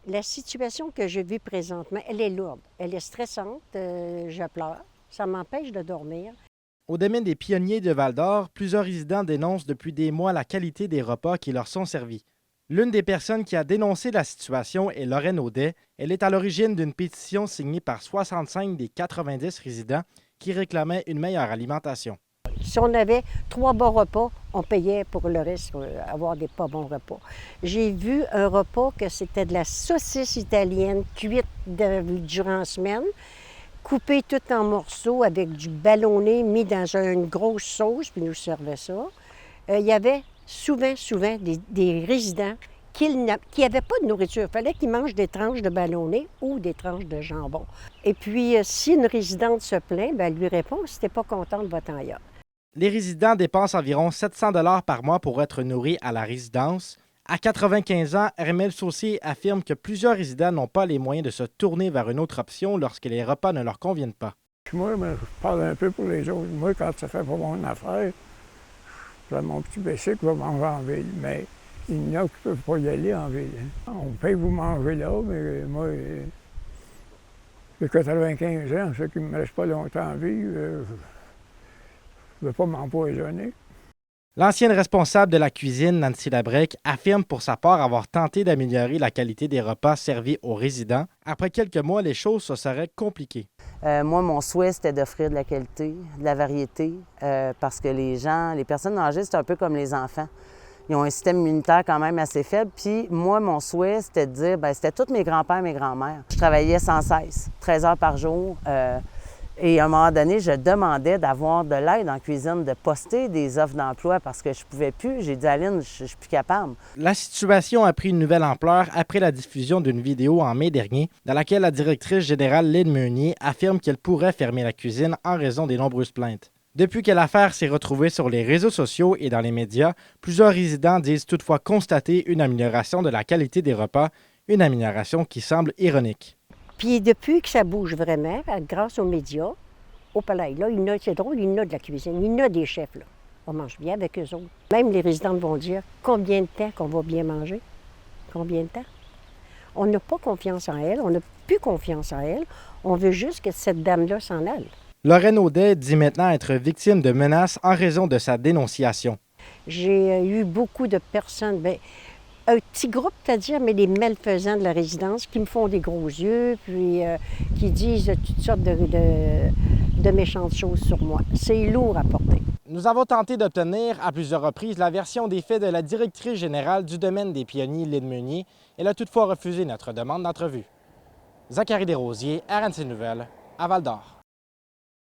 La situation que je vis présentement, elle est lourde, elle est stressante, je pleure, ça m'empêche de dormir. Au domaine des pionniers de Val-d'Or, plusieurs résidents dénoncent depuis des mois la qualité des repas qui leur sont servis. L'une des personnes qui a dénoncé la situation est Lorraine Audet. Elle est à l'origine d'une pétition signée par 65 des 90 résidents qui réclamaient une meilleure alimentation. Si on avait 3 bons repas, on payait pour le reste, avoir des pas bons repas. J'ai vu un repas que c'était de la saucisse italienne cuite durant la semaine, coupée tout en morceaux avec du ballonné mis dans une grosse sauce, puis ils nous servaient ça. Il y avait souvent des résidents qui n'avaient pas de nourriture. Il fallait qu'ils mangent des tranches de ballonné ou des tranches de jambon. Et puis, si une résidente se plaint, bien, elle lui répond « Si t'es pas contente, va-t'en ailleurs ». Les résidents dépensent environ 700 $ par mois pour être nourris à la résidence. À 95 ans, Hermel Saucier affirme que plusieurs résidents n'ont pas les moyens de se tourner vers une autre option lorsque les repas ne leur conviennent pas. Moi, je parle un peu pour les autres. Moi, quand ça fait pas mon affaire, j'ai mon petit bicycle qui va manger en ville. Mais il y en a qui ne peuvent pas y aller en ville. On peut vous manger là, mais moi, j'ai 95 ans, ça qui ne me reste pas longtemps à vivre. Je ne veux pas m'empoisonner. L'ancienne responsable de la cuisine, Nancy Labrec, affirme pour sa part avoir tenté d'améliorer la qualité des repas servis aux résidents. Après quelques mois, les choses se seraient compliquées. Moi, mon souhait, c'était d'offrir de la qualité, de la variété, parce que les personnes âgées, c'est un peu comme les enfants. Ils ont un système immunitaire quand même assez faible. Puis moi, mon souhait, c'était de dire, bien, c'était tous mes grands-pères, mes grands-mères. Je travaillais sans cesse, 13 heures par jour. Et à un moment donné, je demandais d'avoir de l'aide en cuisine, de poster des offres d'emploi parce que je ne pouvais plus. J'ai dit, Aline, je ne suis plus capable. La situation a pris une nouvelle ampleur après la diffusion d'une vidéo en mai dernier dans laquelle la directrice générale Lynne Meunier affirme qu'elle pourrait fermer la cuisine en raison des nombreuses plaintes. Depuis que l'affaire s'est retrouvée sur les réseaux sociaux et dans les médias, plusieurs résidents disent toutefois constater une amélioration de la qualité des repas, une amélioration qui semble ironique. Puis depuis que ça bouge vraiment, grâce aux médias, au palais, là, c'est drôle, il y en a de la cuisine, il y en a des chefs, là. On mange bien avec eux autres. Même les résidents vont dire combien de temps qu'on va bien manger. Combien de temps? On n'a pas confiance en elle, on n'a plus confiance en elle. On veut juste que cette dame-là s'en aille. Lorraine Audet dit maintenant être victime de menaces en raison de sa dénonciation. J'ai eu beaucoup de personnes, bien, un petit groupe, c'est-à-dire, mais des malfaisants de la résidence qui me font des gros yeux, puis qui disent toutes sortes de méchantes choses sur moi. C'est lourd à porter. Nous avons tenté d'obtenir à plusieurs reprises la version des faits de la directrice générale du domaine des pionniers, Lynne Meunier. Elle a toutefois refusé notre demande d'entrevue. Zachary Desrosiers, RNC Nouvelles, à Val-d'Or.